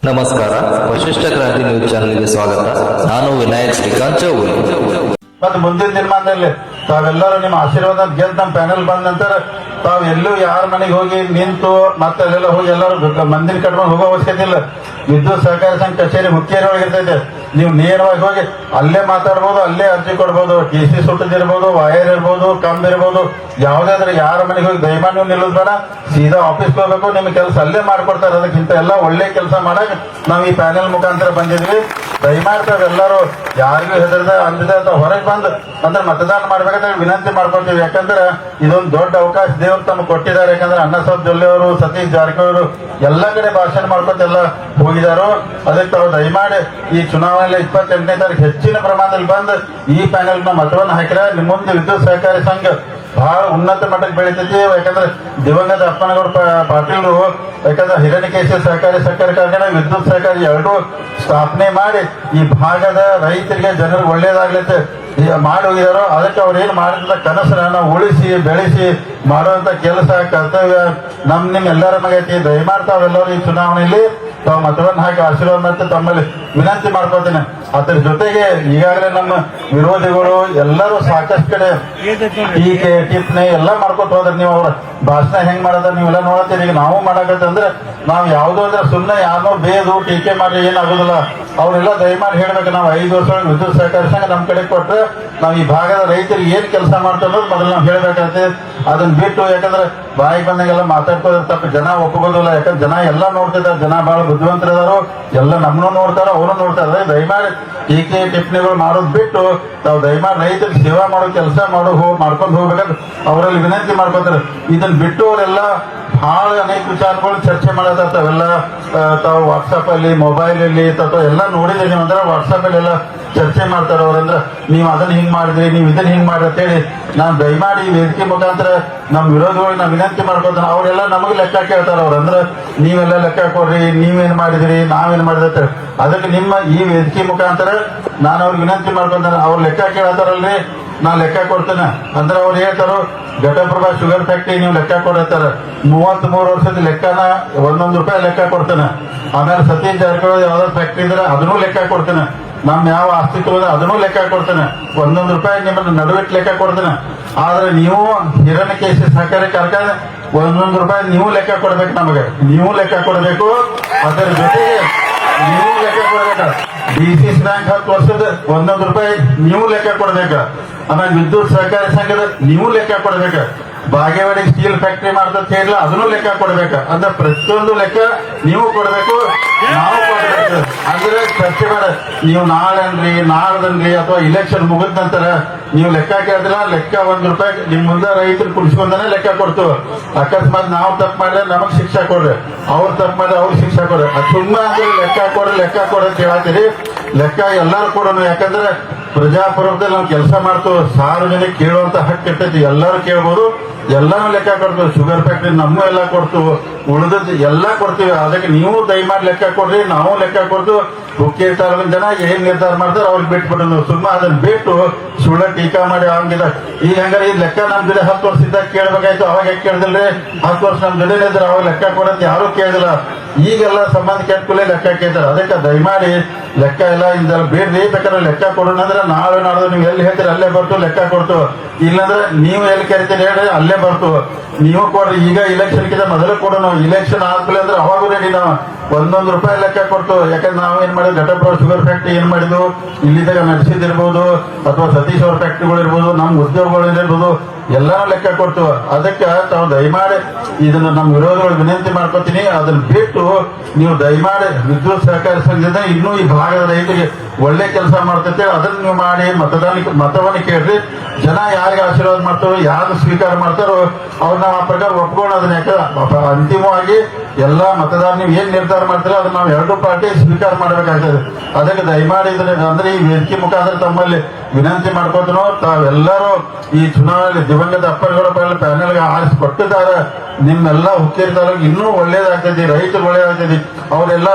ನಮಸ್ಕಾರ, ವಶಿಷ್ಠ ಕ್ರಾಂತಿ ನ್ಯೂಸ್ ಚಾನೆಲ್ಗೆ ಸ್ವಾಗತ. ನಾನು ವಿನಾಯಕ್ ಶ್ರೀಕಾಂತ್ ಚೌಗುಲೆ. ಮತ್ತೆ ಮುಂದಿನ ದಿನಮಾನದಲ್ಲಿ ತಾವೆಲ್ಲರೂ ನಿಮ್ಮ ಆಶೀರ್ವಾದ ಗೆದ್ದು ನಮ್ಮ ಪ್ಯಾನೆಲ್ ಬಂದ ನಂತರ ತಾವು ಎಲ್ಲೂ ಯಾರ ಮನೆಗೆ ಹೋಗಿ ನಿಂತು ಮತ್ತೆ ಅಲ್ಲೆಲ್ಲ ಹೋಗಿ ಎಲ್ಲರೂ ಮಂದಿನ ಕಟ್ಕೊಂಡು ಹೋಗೋ ಅವಶ್ಯಕತೆ ಇಲ್ಲ. ವಿದ್ಯುತ್ ಸಹಕಾರ ಸಂಘ ಕಚೇರಿ ಹುಕ್ಕೇರಿ ಒಳಗಿರ್ತೈತೆ. ನೀವು ನೇರವಾಗಿ ಹೋಗಿ ಅಲ್ಲೇ ಮಾತಾಡ್ಬೋದು, ಅಲ್ಲೇ ಅರ್ಜಿ ಕೊಡ್ಬೋದು. KC ಸುಟ್ಟದಿರ್ಬೋದು, ವೈರ್ ಇರ್ಬೋದು, ಕಂಬ್ ಇರ್ಬೋದು, ಯಾವುದಾದ್ರೆ ಯಾರ ಮನೆಗೆ ಹೋಗಿ ದಯಮಾಡಿ ನೀವು ನಿಲ್ಲೋದು ಬೇಡ. ಸೀದಾ ಆಫೀಸ್ಗೆ ಹೋಗ್ಬೇಕು, ನಿಮ್ಮ ಕೆಲಸ ಅಲ್ಲೇ ಮಾಡ್ಕೊಡ್ತಾರೆ. ಅದಕ್ಕಿಂತ ಎಲ್ಲ ಒಳ್ಳೆ ಕೆಲಸ ಮಾಡಕ್ ನಾವು ಈ ಪ್ಯಾನೆಲ್ ಮುಖಾಂತರ ಬಂದಿದ್ವಿ. ದಯಮಾಡಿ ತಾವೆಲ್ಲರೂ ಯಾರಿಗೂ ಹೆದರದ ಅಂದಿದೆ ಅಂತ ಹೊರಗೆ ಬಂದು ಅಂದ್ರೆ ಮತದಾನ ಮಾಡ್ಬೇಕಂತ ವಿನಂತಿ ಮಾಡ್ಕೊಳ್ತೀವಿ. ಯಾಕಂದ್ರೆ ಇದೊಂದು ದೊಡ್ಡ ಅವಕಾಶ ದೇವರು ತಮಗೆ ಕೊಟ್ಟಿದ್ದಾರೆ. ಯಾಕಂದ್ರೆ ಅಣ್ಣಾಸಾಹೇಬ್ ಜೊಲ್ಲೆ ಅವರು, ಸತೀಶ್ ಜಾರಕಿಹೊಳಿ ಅವರು ಎಲ್ಲ ಕಡೆ ಭಾಷಣ ಮಾಡ್ಕೊತ ಎಲ್ಲ ಹೋಗಿದಾರೋ. ಅದಕ್ಕೆ ತಾವು ದಯಮಾಡಿ ಈ ಚುನಾವಣೆಯಲ್ಲಿ 28ನೇ ತಾರೀಕು ಹೆಚ್ಚಿನ ಪ್ರಮಾಣದಲ್ಲಿ ಬಂದು ಈ ಪ್ಯಾನೆಲ್ ನ ಮತವನ್ನು ಹಾಕಿದ್ರೆ ನಿಮ್ಮ ಮುಂದೆ ವಿದ್ಯುತ್ ಸಹಕಾರಿ ಸಂಘ ಬಹಳ ಉನ್ನತ ಮಟ್ಟಕ್ಕೆ ಬೆಳಿತೈತಿ. ಯಾಕಂದ್ರೆ ದಿವಂಗತ ಅಪ್ಪನಗೌಡ ಪಾಟೀಲ್ರು ಯಾಕಂದ್ರೆ ಹಿರಣ್ಯಕೇಶಿ ಸಹಕಾರಿ ಕಾರ್ಖಾನೆ, ವಿದ್ಯುತ್ ಸಹಕಾರಿ ಎರಡೂ ಸ್ಥಾಪನೆ ಮಾಡಿ ಈ ಭಾಗದ ರೈತರಿಗೆ ಜನರಿಗೆ ಒಳ್ಳೇದಾಗ್ಲತ್ತೆ ಮಾಡಿ ಹೋಗಿದಾರೋ. ಅದಕ್ಕೆ ಅವ್ರು ಏನ್ ಮಾಡಿದ ಕನಸನ್ನ ನಾವು ಉಳಿಸಿ ಬೆಳೆಸಿ ಮಾಡುವಂತ ಕೆಲಸ ಕರ್ತವ್ಯ ನಿಮ್ಮ ಎಲ್ಲರ ಮಗೈತಿ. ದಯಮಾಡಿ ತಾವೆಲ್ಲರೂ ಈ ಚುನಾವಣೆಯಲ್ಲಿ ತಾವು ಮತವನ್ನು ಹಾಕಿ ಆಶೀರ್ವಾದ ಮತ್ತೆ ತಮ್ಮಲ್ಲಿ ವಿನಂತಿ ಮಾಡ್ಕೊತೀನಿ. ಅದ್ರ ಜೊತೆಗೆ ಈಗಾಗಲೇ ನಮ್ಮ ವಿರೋಧಿಗಳು ಎಲ್ಲರೂ ಸಾಕಷ್ಟು ಕಡೆ ಟೀಕೆ ಟಿಪ್ಪಣಿ ಎಲ್ಲ ಮಾಡ್ಕೊತ ಹೋದ್ರೆ ನೀವು ಅವ್ರ ಭಾಷಣ ಹೆಂಗ್ ಮಾಡೋದ ನೀವೆಲ್ಲ ನೋಡತ್ತೀರಿ. ಈಗ ನಾವು ಮಾಡಕತ್ತಂದ್ರೆ ನಾವು ಯಾವ್ದು ಅಂದ್ರೆ ಸುಮ್ಮನೆ ಯಾರೋ ಬೇದು ಟೀಕೆ ಮಾಡಿ ಏನಾಗೋದಿಲ್ಲ. ಅವರೆಲ್ಲ ದಯಮಾಡಿ ಹೇಳ್ಬೇಕು, ನಾವು 5 ವರ್ಷ ವಿದ್ಯುತ್ ಸಹಕಾರಿ ಸಂಘ ನಮ್ಮ ಕಡೆ ಕೊಟ್ರೆ ನಾವು ಈ ಭಾಗದ ರೈತರಿಗೆ ಏನ್ ಕೆಲಸ ಮಾಡ್ತೀವಿ ಅನ್ನೋದು ಮೊದಲು ನಾವು ಹೇಳ್ಬೇಕಾಗ್ತದೆ. ಅದನ್ನ ಬಿಟ್ಟು ಯಾಕಂದ್ರೆ ಬಾಯಿಗೆ ಬಂದಾಗೆಲ್ಲ ಮಾತಾಡ್ಕೋದ್ರೆ ತಪ್ಪ ಜನ ಒಪ್ಕೋದಿಲ್ಲ. ಯಾಕಂದ್ರೆ ಜನ ಎಲ್ಲ ನೋಡ್ತಿದ್ದಾರೆ, ಜನ ಬಹಳ ಬುದ್ಧಿವಂತರಿದಾರು, ಎಲ್ಲ ನಮ್ಮನ್ನು ನೋಡ್ತಾರ, ಅವರು ನೋಡ್ತಾರೆ. ದಯಮಾಡಿ ಟೀಕೆ ಟಿಪ್ಪಣಿಗಳು ಮಾಡೋದು ಬಿಟ್ಟು ತಾವು ದಯಮಾಡಿ ರೈತರಿಗೆ ಸೇವಾ ಮಾಡೋ ಕೆಲಸ ಮಾಡ್ಕೊಂಡು ಹೋಗ್ಬೇಕಂದ್ರೆ ಅವರಲ್ಲಿ ವಿನಂತಿ ಮಾಡ್ಕೊತಾರೆ. ಇದನ್ನ ಬಿಟ್ಟು ಅವರೆಲ್ಲ ಬಹಳ ಅನೇಕ ವಿಚಾರಗಳು ಚರ್ಚೆ ಮಾಡತ್ತಾವೆಲ್ಲ ತಾವು ವಾಟ್ಸಪ್ ಅಲ್ಲಿ ಮೊಬೈಲ್ ಅಲ್ಲಿ ಅಥವಾ ಎಲ್ಲ ನೋಡಿದ್ರೆ ನೀವು ಅಂದ್ರೆ ವಾಟ್ಸಪ್ ಅಲ್ಲಿ ಎಲ್ಲ ಚರ್ಚೆ ಮಾಡ್ತಾರೆ. ಅವ್ರಂದ್ರೆ ನೀವು ಅದನ್ನ ಹಿಂಗ್ ಮಾಡಿದ್ರಿ, ನೀವು ಇದನ್ನ ಹಿಂಗ್ ಮಾಡ್ರಿ ಅಂತ ಹೇಳಿ ನಾನು ದಯಮಾಡಿ ಈ ವೇದಿಕೆ ಮುಖಾಂತರ ನಮ್ಮ ವಿರೋಧಿಗಳಿಗೆ ನಾವು ವಿನಂತಿ ಮಾಡ್ಕೊತಾನೆ. ಅವರೆಲ್ಲ ನಮಗೆ ಲೆಕ್ಕ ಕೇಳ್ತಾರ. ಅವ್ರಂದ್ರೆ ನೀವೆಲ್ಲ ಲೆಕ್ಕ ಕೊಡ್ರಿ, ನೀವೇನ್ ಮಾಡಿದ್ರಿ, ನಾವೇನ್ ಮಾಡಿದ. ಅದಕ್ಕೆ ನಿಮ್ಮ ಈ ವೇದಿಕೆ ಮುಖಾಂತರ ನಾನು ಅವ್ರಿಗೆ ವಿನಂತಿ ಮಾಡ್ಕೊಂತಾನೆ. ಅವ್ರು ಲೆಕ್ಕ ಕೇಳತ್ತಾರಲ್ರಿ, ನಾ ಲೆಕ್ಕ ಕೊಡ್ತೇನೆ ಅಂದ್ರೆ ಅವ್ರು ಹೇಳ್ತಾರೋ ಘಟಪ್ರಭಾ ಶುಗರ್ ಫ್ಯಾಕ್ಟ್ರಿ ನೀವು ಲೆಕ್ಕ ಕೊಡತ್ತಾರ 33 ವರ್ಷದ ಲೆಕ್ಕನ ₹1 ಲೆಕ್ಕ ಕೊಡ್ತೇನೆ. ಆಮೇಲೆ ಸತೀಶ್ ಜಾರಕಿಹೊಳಿ ಯಾವ್ದಾದ್ರು ಫ್ಯಾಕ್ಟ್ರಿ ಇದ್ರೆ ಅದನ್ನೂ ಲೆಕ್ಕ ಕೊಡ್ತೇನೆ. ನಮ್ ಯಾವ ಅಸ್ತಿತ್ವದ ಅದನ್ನೂ ಲೆಕ್ಕ ಕೊಡ್ತೇನೆ. ₹1 ನಿಮ್ಮನ್ನ ನಡುವಿಟ್ಟು ಲೆಕ್ಕ ಕೊಡ್ತೇನೆ. ಆದ್ರೆ ನೀವು ಹಿರಣ್ಯಕೇಶಿ ಸಹಕಾರಿ ಕಾರ್ಖಾನೆ ₹1 ನೀವು ಲೆಕ್ಕ ಕೊಡ್ಬೇಕು. ನಮಗೆ ನೀವು ಲೆಕ್ಕ ಕೊಡ್ಬೇಕು. ಅದರ ಜೊತೆಗೆ ನೀವು ಲೆಕ್ಕ ಕೊಡ್ಬೇಕ. DCC ಬ್ಯಾಂಕ್ 10 ವರ್ಷದ ₹1 ನೀವು ಲೆಕ್ಕ ಕೊಡ್ಬೇಕ. ಆಮೇಲೆ ವಿದ್ಯುತ್ ಸಹಕಾರಿ ಸಂಘದ ನೀವು ಲೆಕ್ಕ ಕೊಡ್ಬೇಕ. ಬಾಗೇವಾಡಿ ಸ್ಟೀಲ್ ಫ್ಯಾಕ್ಟ್ರಿ ಮಾಡ್ತಂತ ಹೇಳಿಲ್ಲ, ಅದನ್ನು ಲೆಕ್ಕ ಕೊಡ್ಬೇಕ. ಅಂದ್ರೆ ಪ್ರತಿಯೊಂದು ಲೆಕ್ಕ ನೀವು ಕೊಡ್ಬೇಕು, ನಾವು ಕೊಡ್ಬೇಕು. ಅಂದ್ರೆ ಚರ್ಚೆ ಮಾಡ ನೀವು ನಾಳೆನ್ರಿ ನಾಳ್ದನ್ರಿ ಅಥವಾ ಇಲೆಕ್ಷನ್ ಮುಗಿದ ನಂತರ ನೀವು ಲೆಕ್ಕ ಕೇಳಿದ್ರ ಲೆಕ್ಕ ₹1 ನಿಮ್ ಮುಂದೆ ರೈತರು ಕುಡಿಸ್ಕೊಂಡೇ ಲೆಕ್ಕ ಕೊಡ್ತೀವಿ. ಅಕಸ್ಮಾತ್ ನಾವು ತಪ್ಪು ಮಾಡಿದ್ರೆ ನಮಗ್ ಶಿಕ್ಷೆ ಕೊಡ್ರಿ, ಅವ್ರು ತಪ್ಪು ಮಾಡಿದ್ರೆ ಅವ್ರಿಗೆ ಶಿಕ್ಷೆ ಕೊಡ್ರಿ. ಸುಮ್ಮನೆ ಅಂದ್ರೆ ಲೆಕ್ಕ ಕೊಡ್ರಿ ಅಂತ ಹೇಳ್ತೀರಿ. ಲೆಕ್ಕ ಎಲ್ಲರೂ ಕೊಡೋಣ. ಯಾಕಂದ್ರೆ ಪ್ರಜಾಪ್ರಭುತ್ವದಲ್ಲಿ ನಾವು ಕೆಲಸ ಮಾಡ್ತೀವಿ. ಸಾರ್ವಜನಿಕ ಕೇಳುವಂತ ಹಕ್ಕು ಇರ್ತೈತಿ, ಎಲ್ಲರೂ ಕೇಳ್ಬೋದು. ಎಲ್ಲಾನು ಲೆಕ್ಕ ಕೊಡ್ತೀವಿ. ಶುಗರ್ ಫ್ಯಾಕ್ಟ್ರಿ ನಮ್ಮ ಎಲ್ಲ ಕೊಡ್ತೀವಿ, ಉಳಿದದ್ದು ಎಲ್ಲ ಕೊಡ್ತೀವಿ. ಅದಕ್ಕೆ ನೀವು ದಯಮಾಡಿ ಲೆಕ್ಕ ಕೊಡ್ರಿ, ನಾವು ಲೆಕ್ಕ ಕೊಡ್ತೀವಿ. ಹುಕ್ಕೇರಿ ತಾಲೂಕಿನ ಜನ ಏನ್ ನಿರ್ಧಾರ ಮಾಡ್ತಾರೆ ಅವ್ರಿಗೆ ಬಿಟ್ಬಿಟ್ಟು ಸುಮ್ಮನೆ ಅದನ್ನ ಬಿಟ್ಟು ಸುಳ್ಳ ಟೀಕಾ ಮಾಡಿ ಹಂಗಿದ. ಈಗ ಹಂಗಾರೆ ಈ ಲೆಕ್ಕ ನಮ್ ಜೊತೆ 10 ವರ್ಷದಿಂದ ಕೇಳ್ಬೇಕಾಯ್ತು, ಅವಾಗ ಯಾಕೆ ಕೇಳಿದಿಲ್ರಿ? 10 ವರ್ಷ ನಮ್ ಜೊತೆ ಇದ್ರೆ ಅವಾಗ ಲೆಕ್ಕ ಕೊಡಂತ ಯಾರು ಕೇಳಿದಿಲ್ಲ. ಈಗೆಲ್ಲ ಸಂಬಂಧ ಕೆಟ್ಟಕೂಲೆ ಲೆಕ್ಕ ಕೇಳ್ತಾರೆ. ಅದಕ್ಕೆ ದಯಮಾಡಿ ಲೆಕ್ಕ ಎಲ್ಲ ಇಂದ ಬೇಡ್ರಿ. ಬೇಕಾದ್ರೆ ಲೆಕ್ಕ ಕೊಡೋಣ ಅಂದ್ರೆ ನಾಳೆ ನಾಡ್ದು ನೀವು ಎಲ್ಲಿ ಹೇಳ್ತೀರಿ ಅಲ್ಲೇ ಬರ್ತು ಲೆಕ್ಕ ಕೊಡ್ತು. ಇಲ್ಲಾಂದ್ರೆ ನೀವು ಎಲ್ಲಿ ಕರಿತೀರಿ ಹೇಳ್ರಿ ಅಲ್ಲೇ ಬರ್ತು. ನೀವು ಕೊಡ್ರಿ. ಈಗ ಇಲೆಕ್ಷನ್ಗಿಂತ ಮೊದಲು ಕೊಡೋಣ. ಇಲೆಕ್ಷನ್ ಆದ್ಮೇಲೆ ಅಂದ್ರೆ ಅವಾಗೂ ರೆಡಿ. ನಾವು ₹1 ಲೆಕ್ಕ ಕೊಡ್ತು. ಯಾಕಂದ್ರೆ ನಾವು ಏನ್ ಮಾಡಿದ್ವಿ, ಘಟಪ್ರಭಾ ಶುಗರ್ ಫ್ಯಾಕ್ಟ್ರಿ ಏನ್ ಮಾಡಿದ್ವು, ಇಲ್ಲಿದ್ದಾಗ ನಡೆಸಿದಿರ್ಬೋದು ಅಥವಾ ಸತೀಶ್ ಅವ್ರ ಫ್ಯಾಕ್ಟ್ರಿಗಳು ಇರ್ಬೋದು, ನಮ್ಮ ಉದ್ಯೋಗಗಳು ಇರ್ಬೋದು, ಎಲ್ಲಾನು ಲೆಕ್ಕ ಕೊಡ್ತೀವಿ. ಅದಕ್ಕೆ ತಾವು ದಯಮಾಡಿ ಇದನ್ನ ನಮ್ಮ ವಿರೋಧಿಗಳು ವಿನಂತಿ ಮಾಡ್ಕೊತೀನಿ. ಅದನ್ನ ಬಿಟ್ಟು ನೀವು ದಯಮಾಡಿ ವಿದ್ಯುತ್ ಸಹಕಾರಿ ಸಂಘದಿಂದ ಇನ್ನೂ ಈ ಭಾಗದ ರೈತರಿಗೆ ಒಳ್ಳೆ ಕೆಲಸ ಮಾಡ್ತೈತೆ ಅದನ್ನ ನೀವು ಮಾಡಿ ಮತವನ್ನು ಕೇಳ್ರಿ. ಜನ ಯಾರಿಗೆ ಆಶೀರ್ವಾದ ಮಾಡ್ತಾರೋ, ಯಾರು ಸ್ವೀಕಾರ ಮಾಡ್ತಾರೋ ಅವ್ರನ್ನ ಆ ಪ್ರಕಾರ ಒಪ್ಕೊಂಡು ಅದನ್ನ ಯಾಕೆ ಅಂತಿಮವಾಗಿ ಎಲ್ಲಾ ಮತದಾರ ನೀವು ಏನ್ ನಿರ್ಧಾರ ಮಾಡ್ತೀರೋ ಅದನ್ನ ನಾವು 2 ಪಾರ್ಟಿ ಸ್ವೀಕಾರ ಮಾಡ್ಬೇಕಾಗ್ತದೆ. ಅದಕ್ಕೆ ದಯಮಾಡಿ ಇದನ್ನ ಅಂದ್ರೆ ಈ ವೇದಿಕೆ ಮುಖಾಂತರ ತಮ್ಮಲ್ಲಿ ವಿನಂತಿ ಮಾಡ್ಕೊತನೋ ತಾವೆಲ್ಲರೂ ಈ ಚುನಾವಣೆಯಲ್ಲಿ ದಿವಂಗತ ಅಪ್ಪನಗೌಡ ಪ್ಯಾನೆಲ್ಗೆ ಆರಿಸಿಕೊಟ್ಟಿದ್ದಾರೆ. ನಿಮ್ಮೆಲ್ಲ ಹುಕ್ಕೇರಿ ತಾಲೂಕು ಇನ್ನೂ ಒಳ್ಳೇದಾಗ್ತದೆ, ರೈತರು ಒಳ್ಳೇದಾಗ್ತದೆ. ಅವರೆಲ್ಲ